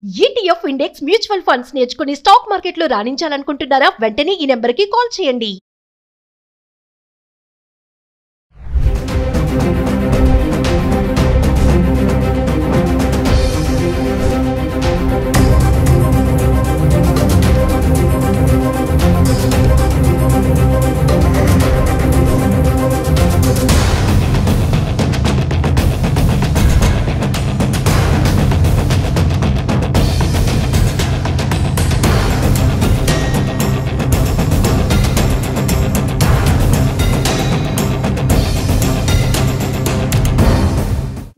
ETF index mutual funds నేర్చుకుని stock మార్కెట్లో రాణించాలనుకుంటున్నారా? వెంటనే ఈ నెంబర్కి కాల్ చేయండి.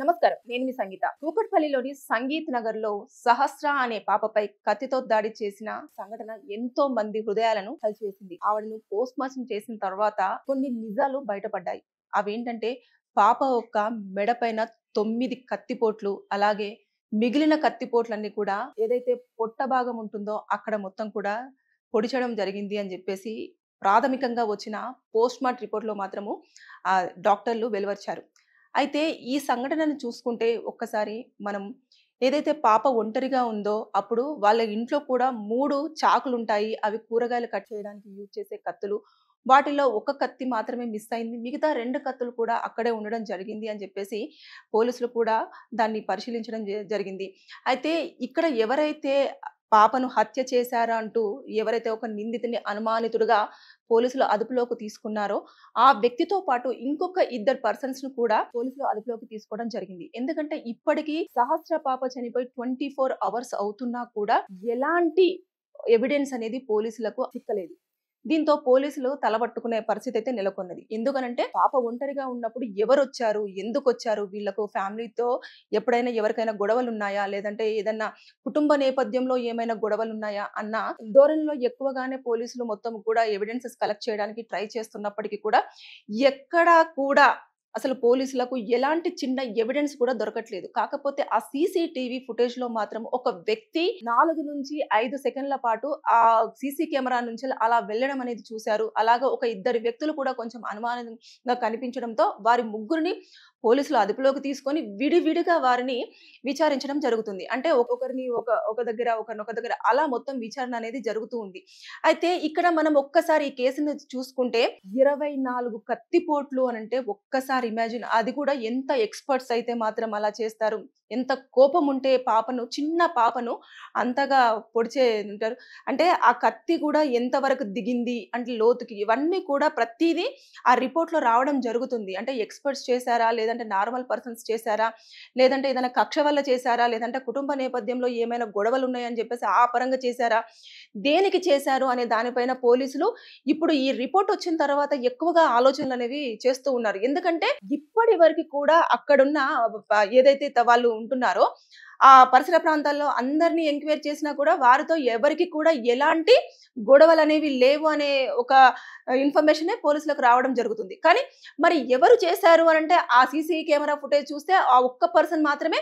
నమస్కారం, నేను మీ సంగీత. కూకట్పల్లిలోని సంగీత్ నగర్ లో సహస్ర అనే పాపపై కత్తితో దాడి చేసిన సంఘటన ఎంతో మంది హృదయాలను కలిసివేసింది. ఆవిడను పోస్ట్ మార్టం చేసిన తర్వాత కొన్ని నిజాలు బయటపడ్డాయి. అవేంటంటే, పాప యొక్క మెడపైన 9 కత్తిపోట్లు, అలాగే మిగిలిన కత్తిపోట్లన్నీ కూడా ఏదైతే పొట్ట భాగం ఉంటుందో అక్కడ మొత్తం కూడా పొడిచడం జరిగింది అని చెప్పేసి ప్రాథమికంగా వచ్చిన పోస్ట్ మార్టం రిపోర్ట్ లో మాత్రము డాక్టర్లు వెలువరిచారు. అయితే ఈ సంఘటనను చూసుకుంటే ఒక్కసారి మనం ఏదైతే పాప ఒంటరిగా ఉందో అప్పుడు వాళ్ళ ఇంట్లో కూడా 3 చాకులు ఉంటాయి. అవి కూరగాయలు కట్ చేయడానికి యూజ్ చేసే కత్తులు. వాటిలో ఒక కత్తి మాత్రమే మిస్ అయింది. మిగతా 2 కత్తులు కూడా అక్కడే ఉండడం జరిగింది అని చెప్పేసి పోలీసులు కూడా దాన్ని పరిశీలించడం జరిగింది. అయితే ఇక్కడ ఎవరైతే పాపను హత్య చేశారా అంటూ ఎవరైతే ఒక నిందితుని అనుమానితుడుగా పోలీసులు అదుపులోకి తీసుకున్నారో ఆ వ్యక్తితో పాటు ఇంకొక 2 పర్సన్స్ ను కూడా పోలీసులు అదుపులోకి తీసుకోవడం జరిగింది. ఎందుకంటే ఇప్పటికీ సహస్ర పాప చనిపోయి 24 అవర్స్ అవుతున్నా కూడా ఎలాంటి ఎవిడెన్స్ అనేది పోలీసులకు చిక్కలేదు. దీంతో పోలీసులు తలబట్టుకునే పరిస్థితి అయితే నెలకొన్నది. ఎందుకనంటే పాప ఒంటరిగా ఉన్నప్పుడు ఎవరు వచ్చారు, ఎందుకు వచ్చారు, వీళ్ళకు ఫ్యామిలీతో ఎప్పుడైనా ఎవరికైనా గొడవలు ఉన్నాయా, లేదంటే ఏదన్నా కుటుంబ నేపథ్యంలో ఏమైనా గొడవలు ఉన్నాయా అన్న ధోరణిలో ఎక్కువగానే పోలీసులు మొత్తం కూడా ఎవిడెన్సెస్ కలెక్ట్ చేయడానికి ట్రై చేస్తున్నప్పటికీ కూడా ఎక్కడా కూడా అసలు పోలీసులకు ఎలాంటి చిన్న ఎవిడెన్స్ కూడా దొరకట్లేదు. కాకపోతే ఆ సీసీటీవీ ఫుటేజ్ లో మాత్రం ఒక వ్యక్తి 4 నుంచి 5 సెకండ్ల పాటు ఆ సీసీ కెమెరా నుంచి అలా వెళ్ళడం అనేది చూశారు. అలాగా ఒక 2 వ్యక్తులు కూడా కొంచెం అనుమానంగా కనిపించడంతో వారి ముగ్గురిని పోలీసులు అదుపులోకి తీసుకొని విడివిడిగా వారిని విచారించడం జరుగుతుంది. అంటే ఒక్కొక్కరిని ఒక దగ్గర ఒకరినొక దగ్గర అలా మొత్తం విచారణ అనేది జరుగుతూ ఉంది. అయితే ఇక్కడ మనం ఒక్కసారి ఈ కేసును చూసుకుంటే 24 కత్తిపోట్లు అని అంటే ఒక్కసారి ఇమాజిన్. అది కూడా ఎంత ఎక్స్పర్ట్స్ అయితే మాత్రం అలా చేస్తారు. ఎంత కోపం ఉంటే పాపను, చిన్న పాపను అంతగా పొడిచే ఉంటారు. అంటే ఆ కత్తి కూడా ఎంతవరకు దిగింది అంటే లోతుకి, ఇవన్నీ కూడా ప్రతిదీ ఆ రిపోర్ట్ లో రావడం జరుగుతుంది. అంటే ఎక్స్పర్ట్స్ చేశారా, లేదంటే నార్మల్ పర్సన్స్ చేశారా, లేదంటే ఏదైనా కక్ష వల్ల చేశారా, లేదంటే కుటుంబ నేపథ్యంలో ఏమైనా గొడవలు ఉన్నాయని చెప్పేసి ఆ పరంగా చేశారా, దేనికి చేశారు అనే దానిపైన పోలీసులు ఇప్పుడు ఈ రిపోర్ట్ వచ్చిన తర్వాత ఎక్కువగా ఆలోచనలు అనేవి చేస్తూ ఉన్నారు. ఎందుకంటే ఇప్పటి వరకు కూడా అక్కడున్న ఏదైతే వాళ్ళు ఉంటున్నారో ఆ పరిసర ప్రాంతాల్లో అందరినీ ఎంక్వైరీ చేసినా కూడా వారితో ఎవరికి కూడా ఎలాంటి గొడవలు అనేవి లేవు అనే ఒక ఇన్ఫర్మేషన్ పోలీసులకు రావడం జరుగుతుంది. కానీ మరి ఎవరు చేశారు అని అంటే ఆ సీసీ కెమెరా ఫుటేజ్ చూస్తే ఆ ఒక్క పర్సన్ మాత్రమే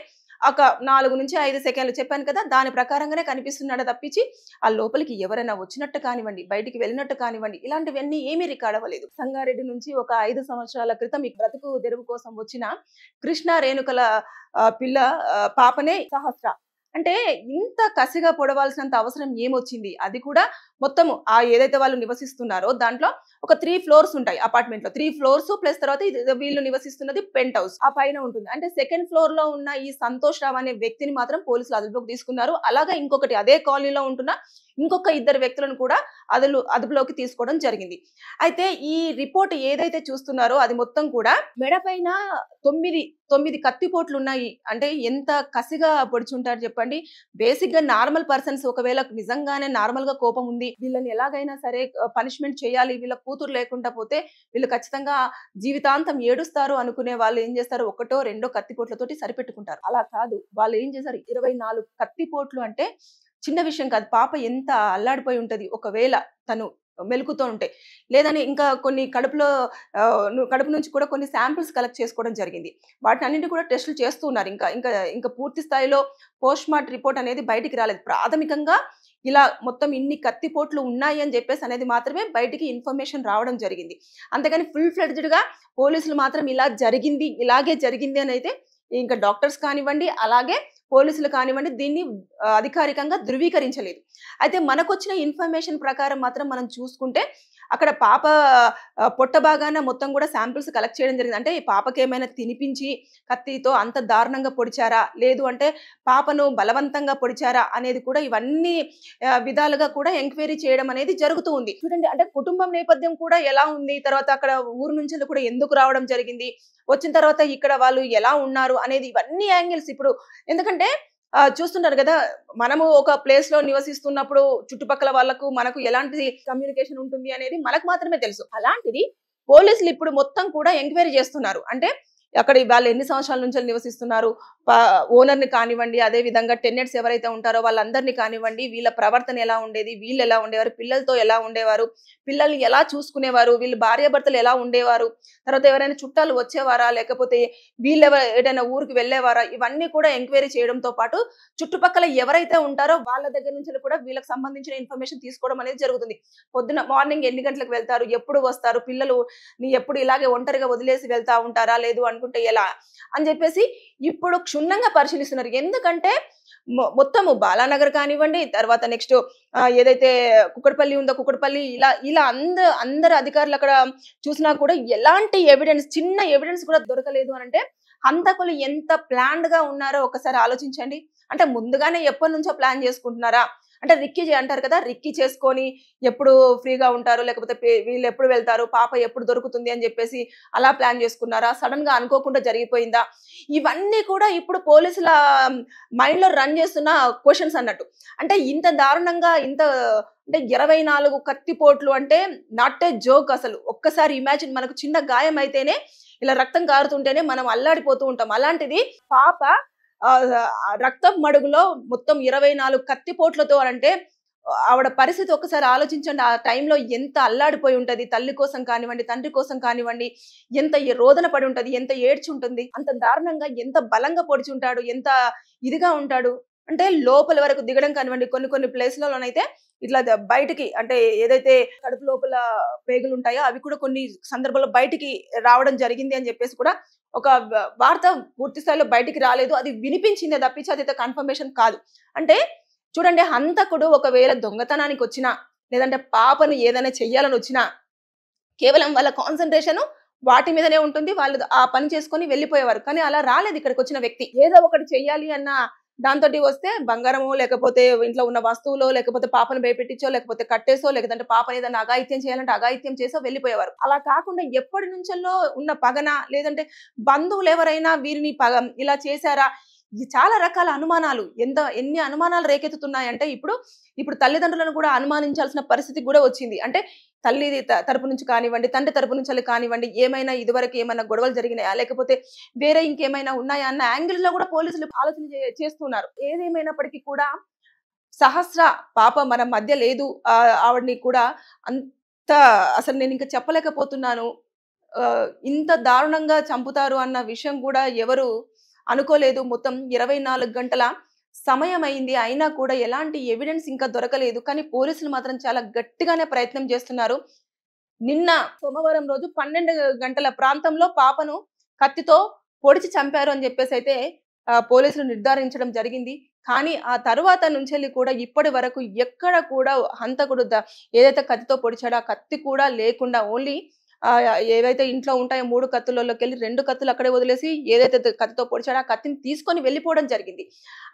ఒక 4 నుంచి 5 సెకండ్లు చెప్పాను కదా, దాని ప్రకారంగానే కనిపిస్తున్నాడు తప్పించి ఆ లోపలికి ఎవరైనా వచ్చినట్టు కానివ్వండి, బయటికి వెళ్ళినట్టు కానివ్వండి, ఇలాంటివన్నీ ఏమీ రికార్డ్ అవ్వలేదు. సంగారెడ్డి నుంచి ఒక 5 సంవత్సరాల క్రితం ఈ బ్రతుకు తెరువు కోసం వచ్చిన కృష్ణ రేణుకల పిల్ల పాపనే సహస్ర. అంటే ఇంత కసిగా పొడవాల్సినంత అవసరం ఏమొచ్చింది? అది కూడా మొత్తము ఆ ఏదైతే వాళ్ళు నివసిస్తున్నారో దాంట్లో ఒక 3 ఫ్లోర్స్ ఉంటాయి. అపార్ట్మెంట్ లో 3 ఫ్లోర్స్ ప్లస్ తర్వాత వీళ్ళు నివసిస్తున్నది పెంట్ హౌస్ ఆ పైన ఉంటుంది. అంటే సెకండ్ ఫ్లోర్ లో ఉన్న ఈ సంతోష్ రావు అనే వ్యక్తిని మాత్రం పోలీసులు అదుపులోకి తీసుకున్నారు. అలాగే ఇంకొకటి అదే కాలనీలో ఉంటున్న ఇంకొక 2 వ్యక్తులను కూడా అదుపులోకి తీసుకోవడం జరిగింది. అయితే ఈ రిపోర్ట్ ఏదైతే చూస్తున్నారో అది మొత్తం కూడా మెడపైన 9 కత్తిపోట్లు ఉన్నాయి. అంటే ఎంత కసిగా పొడిచుంటారు చెప్పండి. బేసిక్ గా నార్మల్ పర్సన్స్ ఒకవేళ నిజంగానే నార్మల్ గా కోపం ఉంది, వీళ్ళని ఎలాగైనా సరే పనిష్మెంట్ చేయాలి, వీళ్ళ కూతురు లేకుండా పోతే వీళ్ళు ఖచ్చితంగా జీవితాంతం ఏడుస్తారు అనుకునే వాళ్ళు ఏం చేస్తారు, 1, 2 కత్తిపోట్లతోటి సరిపెట్టుకుంటారు. అలా కాదు, వాళ్ళు ఏం చేశారు, 24 కత్తిపోట్లు అంటే చిన్న విషయం కాదు. పాప ఎంత అల్లాడిపోయి ఉంటది ఒకవేళ తను మెలుకుతో ఉంటే. లేదని ఇంకా కొన్ని కడుపు నుంచి కూడా కొన్ని శాంపిల్స్ కలెక్ట్ చేసుకోవడం జరిగింది. వాటిని అన్నింటి కూడా టెస్టులు చేస్తూ ఉన్నారు. ఇంకా పూర్తి స్థాయిలో పోస్ట్ మార్టం రిపోర్ట్ అనేది బయటికి రాలేదు. ప్రాథమికంగా ఇలా మొత్తం ఇన్ని కత్తిపోట్లు ఉన్నాయి అని చెప్పేసి అనేది మాత్రమే బయటికి ఇన్ఫర్మేషన్ రావడం జరిగింది. అంతేగాని ఫుల్ ఫ్లెడ్జ్డ్ గా పోలీసులు మాత్రం ఇలా జరిగింది, ఇలాగే జరిగింది అని అయితే ఇంకా డాక్టర్స్ కానివ్వండి, అలాగే పోలీసులు కానివ్వండి దీన్ని అధికారికంగా ధృవీకరించలేదు. అయితే మనకొచ్చిన ఇన్ఫర్మేషన్ ప్రకారం మాత్రం మనం చూసుకుంటే అక్కడ పాప పొట్ట భాగాన మొత్తం కూడా శాంపిల్స్ కలెక్ట్ చేయడం జరిగింది. అంటే ఈ పాపకేమైనా తినిపించి కత్తితో అంత దారుణంగా పొడిచారా? లేదు అంటే పాపను బలవంతంగా పొడిచారా? అనేది కూడా ఇవన్నీ విధాలుగా కూడా ఎంక్వైరీ చేయడం అనేది జరుగుతూ ఉంది. చూడండి, అంటే కుటుంబం నేపథ్యం కూడా ఎలా ఉంది, తర్వాత అక్కడ ఊరు నుంచి కూడా ఎందుకు రావడం జరిగింది, వచ్చిన తర్వాత ఇక్కడ వాళ్ళు ఎలా ఉన్నారు అనేది ఇవన్నీ యాంగిల్స్ ఇప్పుడు ఎందుకంటే చూస్తుంటారు కదా, మనము ఒక ప్లేస్ లో నివసిస్తున్నప్పుడు చుట్టుపక్కల వాళ్ళకు మనకు ఎలాంటి కమ్యూనికేషన్ ఉంటుంది అనేది మనకు మాత్రమే తెలుసు. అలాంటిది పోలీసులు ఇప్పుడు మొత్తం కూడా ఎంక్వైరీ చేస్తున్నారు. అంటే అక్కడ వాళ్ళు ఎన్ని సంవత్సరాల నుంచి నివసిస్తున్నారు, ఓనర్ని కానివ్వండి, అదే విధంగా టెనెంట్స్ ఎవరైతే ఉంటారో వాళ్ళందరినీ కానివ్వండి, వీళ్ళ ప్రవర్తన ఎలా ఉండేది, వీళ్ళు ఎలా ఉండేవారు, పిల్లలతో ఎలా ఉండేవారు, పిల్లల్ని ఎలా చూసుకునేవారు, వీళ్ళు భార్యాభర్తలు ఎలా ఉండేవారు, తర్వాత ఎవరైనా చుట్టాలు వచ్చేవారా, లేకపోతే వీళ్ళు ఏదైనా ఊరికి వెళ్ళేవారా, ఇవన్నీ కూడా ఎంక్వైరీ చేయడంతో పాటు చుట్టుపక్కల ఎవరైతే ఉంటారో వాళ్ళ దగ్గర నుంచి కూడా వీళ్ళకి సంబంధించిన ఇన్ఫర్మేషన్ తీసుకోవడం అనేది జరుగుతుంది. పొద్దున మార్నింగ్ ఎన్ని గంటలకు వెళ్తారు, ఎప్పుడు వస్తారు, పిల్లలు ఎప్పుడు ఇలాగే ఒంటరిగా వదిలేసి వెళ్తా ఉంటారా, లేదు అనుకుంటే ఎలా అని చెప్పేసి ఇప్పుడు క్షుణ్ణంగా పరిశీలిస్తున్నారు. ఎందుకంటే మొత్తము బాలానగర్ కానివ్వండి, తర్వాత నెక్స్ట్ ఏదైతే కుక్కడపల్లి ఉందో కుక్కడపల్లి ఇలా అందరు అధికారులు అక్కడ చూసినా కూడా ఎలాంటి ఎవిడెన్స్, చిన్న ఎవిడెన్స్ కూడా దొరకలేదు అని అంటే హంతకులు ఎంత ప్లాన్డ్ గా ఉన్నారో ఒకసారి ఆలోచించండి. అంటే ముందుగానే ఎప్పటి నుంచో ప్లాన్ చేసుకుంటున్నారా? అంటే రిక్కీ అంటారు కదా, రిక్కీ చేసుకొని ఎప్పుడు ఫ్రీగా ఉంటారు, లేకపోతే వీళ్ళు ఎప్పుడు వెళ్తారు, పాప ఎప్పుడు దొరుకుతుంది అని చెప్పేసి అలా ప్లాన్ చేసుకున్నారా? సడన్ గా అనుకోకుండా జరిగిపోయిందా? ఇవన్నీ కూడా ఇప్పుడు పోలీసుల మైండ్ లో రన్ చేస్తున్న క్వశ్చన్స్ అన్నట్టు. అంటే ఇంత దారుణంగా అంటే 24 కత్తిపోట్లు అంటే నాట్ ఏ జోక్. అసలు ఒక్కసారి ఇమాజిన్, మనకు చిన్న గాయం అయితేనే ఇలా రక్తం కారుతుంటేనే మనం అల్లాడిపోతూ ఉంటాం. అలాంటిది పాప రక్తం మడుగులో మొత్తం 24 కత్తిపోట్లతో అంటే ఆవిడ పరిస్థితి ఒక్కసారి ఆలోచించండి. ఆ టైంలో ఎంత అల్లాడిపోయి ఉంటది, తల్లి కోసం కానివ్వండి, తండ్రి కోసం కానివ్వండి, ఎంత రోదన పడి ఉంటది, ఎంత ఏడ్చి ఉంటుంది, అంత దారుణంగా ఎంత బలంగా పొడిచి ఉంటాడు, ఎంత ఇదిగా ఉంటాడు. అంటే లోపల వరకు దిగడం కానివ్వండి, కొన్ని ప్లేస్లలోనైతే ఇట్లా బయటికి, అంటే ఏదైతే కడుపు లోపల పేగులు ఉంటాయో అవి కూడా కొన్ని సందర్భాల్లో బయటికి రావడం జరిగింది అని చెప్పేసి కూడా ఒక వార్త పూర్తి స్థాయిలో బయటికి రాలేదు. అది వినిపించిందే తప్పించి అదైతే కన్ఫర్మేషన్ కాదు. అంటే చూడండి, హంతకుడు ఒకవేళ దొంగతనానికి వచ్చినా, లేదంటే పాపను ఏదైనా చెయ్యాలని వచ్చినా కేవలం వాళ్ళ కాన్సన్ట్రేషన్ వాటి మీదనే ఉంటుంది. వాళ్ళు ఆ పని చేసుకొని వెళ్ళిపోయేవారు. కానీ అలా రాలేదు ఇక్కడికి వచ్చిన వ్యక్తి. ఏదో ఒకటి చెయ్యాలి అన్న దాంతో వస్తే బంగారమో, లేకపోతే ఇంట్లో ఉన్న వస్తువులో, లేకపోతే పాపను భయపెట్టించో, లేకపోతే కట్టేసో, లేకపోతే పాపని ఏదైనా అఘాయిత్యం చేయాలంటే అఘాయిత్యం చేసో వెళ్ళిపోయేవారు. అలా కాకుండా ఎప్పటి నుంచో ఉన్న పగన, లేదంటే బంధువులు ఎవరైనా వీరిని ఇలా చేశారా, చాలా రకాల అనుమానాలు, ఎన్ని అనుమానాలు రేకెత్తుతున్నాయంటే ఇప్పుడు తల్లిదండ్రులను కూడా అనుమానించాల్సిన పరిస్థితి కూడా వచ్చింది. అంటే తల్లి తరపు నుంచి కానివ్వండి, తండ్రి తరపు నుంచి కానివ్వండి, ఏమైనా ఇదివరకు ఏమైనా గొడవలు జరిగినాయా, లేకపోతే వేరే ఇంకేమైనా ఉన్నాయా అన్న యాంగిల్ లో కూడా పోలీసులు ఆలోచన చేస్తున్నారు. ఏదేమైనప్పటికీ కూడా సహస్ర పాప మన మధ్య లేదు. ఆవిడని కూడా అంత అసలు నేను ఇంకా చెప్పలేకపోతున్నాను. ఇంత దారుణంగా చంపుతారు అన్న విషయం కూడా ఎవరు అనుకోలేదు. మొత్తం 24 గంటల సమయం అయింది, అయినా కూడా ఎలాంటి ఎవిడెన్స్ ఇంకా దొరకలేదు. కానీ పోలీసులు మాత్రం చాలా గట్టిగానే ప్రయత్నం చేస్తున్నారు. నిన్న సోమవారం రోజు 12 గంటల ప్రాంతంలో పాపను కత్తితో పొడిచి చంపారు అని చెప్పేసి అయితే పోలీసులు నిర్ధారించడం జరిగింది. కానీ ఆ తర్వాత నుంచి కూడా ఇప్పటి వరకు ఎక్కడ కూడా హంతకుడు ఏదైతే కత్తితో పొడిచాడో ఆ కత్తి కూడా లేకుండా ఓన్లీ ఏవైతే ఇంట్లో ఉంటాయో 3 కత్తులలోకి వెళ్ళి 2 కత్తులు అక్కడే వదిలేసి ఏదైతే కత్తితో పొడిచాడో ఆ కత్తిని తీసుకొని వెళ్ళిపోవడం జరిగింది.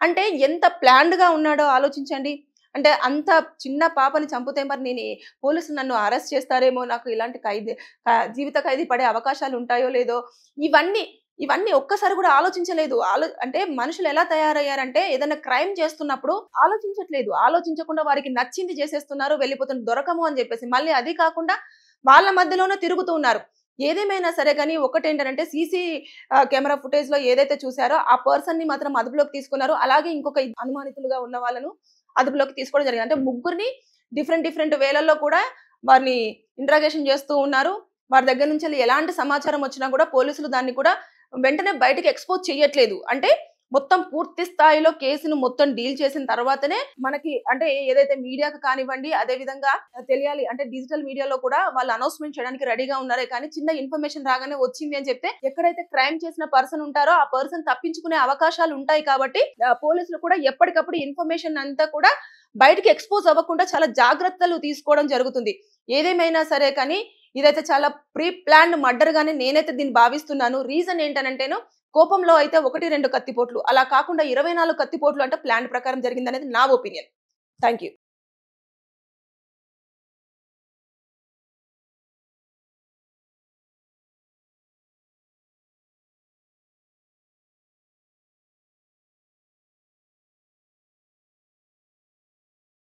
అంటే ఎంత ప్లాన్డ్ గా ఉన్నాడో ఆలోచించండి. అంటే అంత చిన్న పాపని చంపితే మరి పోలీసులు నన్ను అరెస్ట్ చేస్తారేమో, నాకు ఇలాంటి జీవిత ఖైదీ పడే అవకాశాలు ఉంటాయో లేదో, ఇవన్నీ ఒక్కసారి కూడా ఆలోచించలేదు. అంటే మనుషులు ఎలా తయారయ్యారంటే ఏదైనా క్రైమ్ చేస్తున్నప్పుడు ఆలోచించట్లేదు, ఆలోచించకుండా వారికి నచ్చింది చేసేస్తున్నారు, వెళ్ళిపోతున్నారు, దొరకము అని చెప్పేసి. మళ్ళీ అది కాకుండా వాళ్ళ మధ్యలోనే తిరుగుతూ ఉన్నారు. ఏదేమైనా సరే కానీ ఒకటేంటంటే సీసీ కెమెరా ఫుటేజ్ లో ఏదైతే చూసారో ఆ పర్సన్ ని మాత్రం అదుపులోకి తీసుకున్నారు. అలాగే ఇంకొక అనుమానితులుగా ఉన్న వాళ్ళను అదుపులోకి తీసుకోవడం జరిగింది. అంటే ముగ్గురిని డిఫరెంట్ వేలల్లో కూడా వారిని ఇంట్రాగేషన్ చేస్తూ ఉన్నారు. వారి దగ్గర నుంచి ఎలాంటి సమాచారం వచ్చినా కూడా పోలీసులు దాన్ని కూడా వెంటనే బయటకు ఎక్స్పోజ్ చేయట్లేదు. అంటే మొత్తం పూర్తి స్థాయిలో కేసును మొత్తం డీల్ చేసిన తర్వాతనే మనకి అంటే ఏదైతే మీడియాకు కానివ్వండి, అదే విధంగా తెలియాలి అంటే డిజిటల్ మీడియాలో కూడా వాళ్ళు అనౌన్స్మెంట్ చేయడానికి రెడీగా ఉన్నారే కానీ చిన్న ఇన్ఫర్మేషన్ రాగానే వచ్చింది అని చెప్తే ఎక్కడైతే క్రైమ్ చేసిన పర్సన్ ఉంటారో ఆ పర్సన్ తప్పించుకునే అవకాశాలు ఉంటాయి. కాబట్టి పోలీసులు కూడా ఎప్పటికప్పుడు ఇన్ఫర్మేషన్ అంతా కూడా బయటికి ఎక్స్పోజ్ అవ్వకుండా చాలా జాగ్రత్తలు తీసుకోవడం జరుగుతుంది. ఏదేమైనా సరే కానీ ఇదైతే చాలా ప్రీ ప్లాన్డ్ మర్డర్ గానే నేనైతే దీన్ని భావిస్తున్నాను. రీజన్ ఏంటనంటేను కోపంలో అయితే 1-2 కత్తిపోట్లు అలా కాకుండా 24 కత్తిపోట్లు అంటే ప్లాన్ ప్రకారం జరిగిందనేది నా ఒపీనియన్. Thank you.